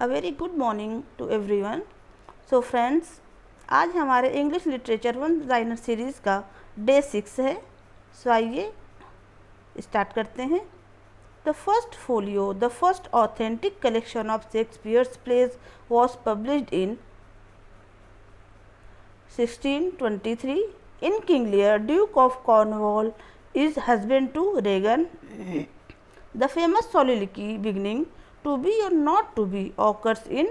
A very good morning to everyone. So friends, आज हमारे English literature one liner series का day 6 है। So आइए स्टार्ट करते हैं। The first folio, the first authentic collection of Shakespeare's plays was published in 1623 in King Lear, Duke of Cornwall, is husband to Regan. The famous soliloquy beginning "To be or not to be" occurs in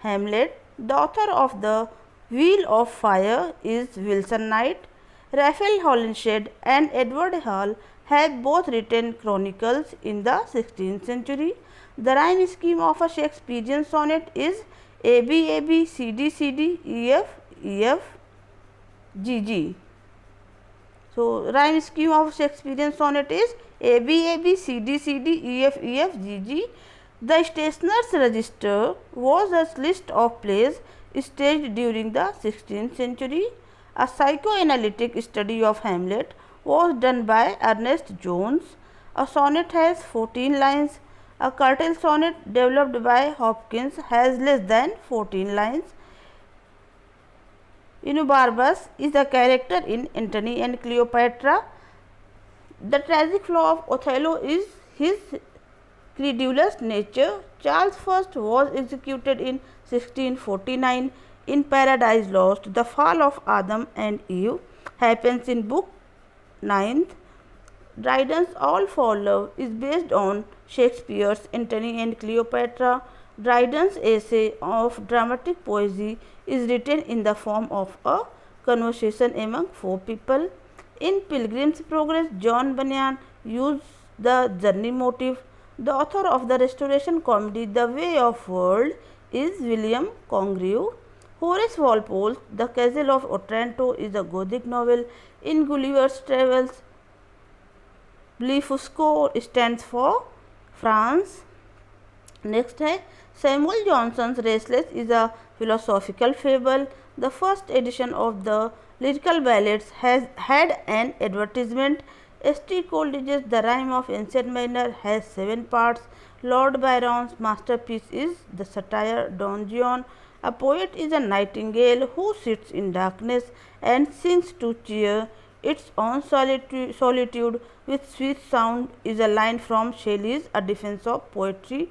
Hamlet. The author of The Wheel of Fire is Wilson Knight. Raphael Holinshed and Edward Hall have both written chronicles in the 16th century. The rhyme scheme of a Shakespearean sonnet is A B A B C D C D E F E F G G. So, rhyme scheme of Shakespearean sonnet is A B A B C D C D E F E F G G. The Stationer's Register was a list of plays staged during the 16th century. A psychoanalytic study of Hamlet was done by Ernest Jones. A sonnet has 14 lines. A curtail sonnet developed by Hopkins has less than 14 lines. Enobarbus is a character in Antony and Cleopatra. The tragic flaw of Othello is his credulous nature. Charles I was executed in 1649. In Paradise Lost, the fall of Adam and Eve happens in book 9th. Dryden's All for Love is based on Shakespeare's Antony and Cleopatra. Dryden's essay of dramatic poesy is written in the form of a conversation among four people. In Pilgrim's Progress, John Bunyan used the journey motif. The author of the Restoration comedy The Way of World is William Congreve. Horace Walpole's The Castle of Otranto is a Gothic novel. In Gulliver's Travels, Blefuscu stands for France. Next है Samuel Johnson's Rasselas is a philosophical fable. The first edition of the lyrical ballads has had an advertisement. S.T. Coleridge's The Rime of Ancient Mariner has 7 parts. Lord Byron's masterpiece is the satire Don Juan. A poet is a nightingale who sits in darkness and sings to cheer its own solitude with sweet sound is a line from Shelley's A Defense of Poetry.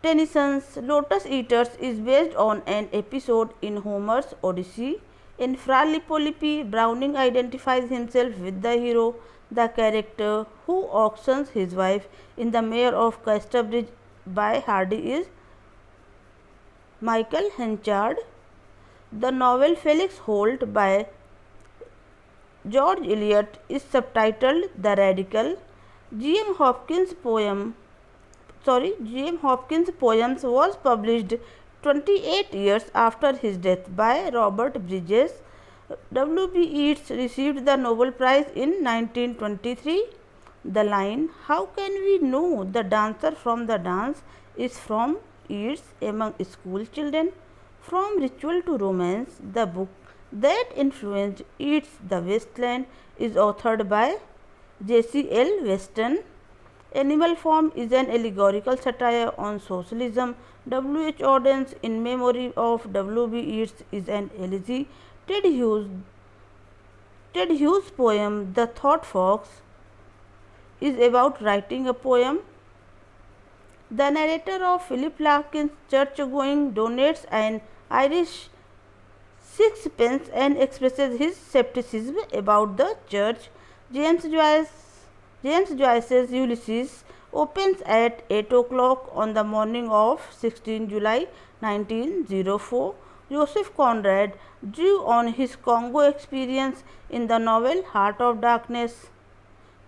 Tennyson's Lotus Eaters is based on an episode in Homer's Odyssey. In Fra Lippo, Browning identifies himself with the hero. The character who auctions his wife in The Mayor of Casterbridge by Hardy is Michael Henchard. The novel Felix Holt by George Eliot is subtitled The Radical. G.M. Hopkins' poems was published 28 years after his death by Robert Bridges. W.B. Yeats received the Nobel Prize in 1923. The line "How can we know the dancer from the dance" is from Yeats among school children. From Ritual to Romance, the book that influenced Yeats' The Waste Land is authored by J.C.L. Weston. Animal Farm is an allegorical satire on socialism. W. H. Auden's In Memory of W. B. Yeats is an elegy. Ted Hughes' poem The Thought Fox is about writing a poem. The narrator of Philip Larkin's Church-going donates an Irish sixpence and expresses his skepticism about the church. James Joyce's Ulysses opens at 8 o'clock on the morning of 16 July 1904. Joseph Conrad drew on his Congo experience in the novel Heart of Darkness.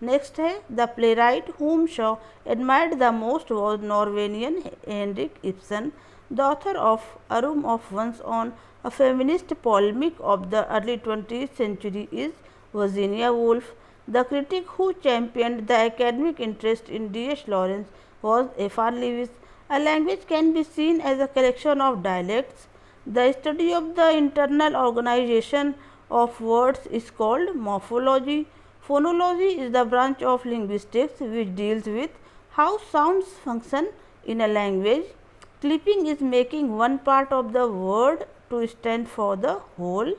Next है the playwright whom Shaw admired the most was Norwegian Henrik Ibsen. The author of A Room of One's Own, a feminist polemic of the early 20th century, is Virginia Woolf. The critic who championed the academic interest in D.H. Lawrence was F.R. Lewis. A language can be seen as a collection of dialects. The study of the internal organization of words is called morphology. Phonology is the branch of linguistics which deals with how sounds function in a language. Clipping is making one part of the word to stand for the whole.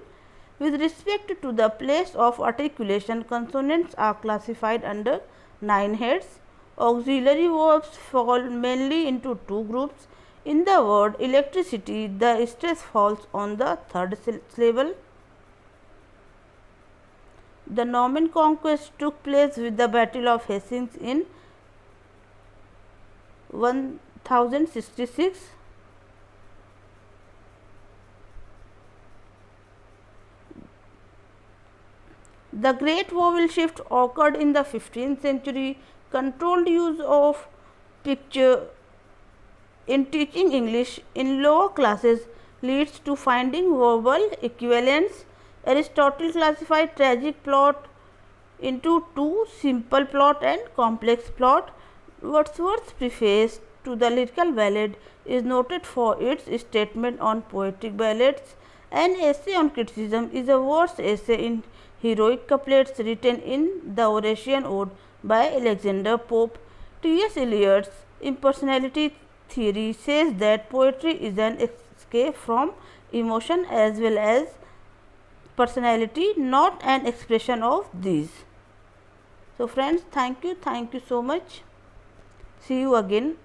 With respect to the place of articulation, consonants are classified under 9 heads. Auxiliary verbs fall mainly into two groups. In the word electricity, the stress falls on the third syllable. The Norman conquest took place with the Battle of Hastings in 1066. The great vowel shift occurred in the 15th century. Controlled use of picture in teaching English in lower classes leads to finding verbal equivalents. Aristotle classified tragic plot into two, simple plot and complex plot. Wordsworth's preface to the lyrical ballad is noted for its statement on poetic ballads. An essay on criticism is a verse essay in heroic couplets written in the Horatian Ode by Alexander Pope. T.S. Eliot's impersonality theory says that poetry is an escape from emotion as well as personality, not an expression of these. So friends, thank you so much. See you again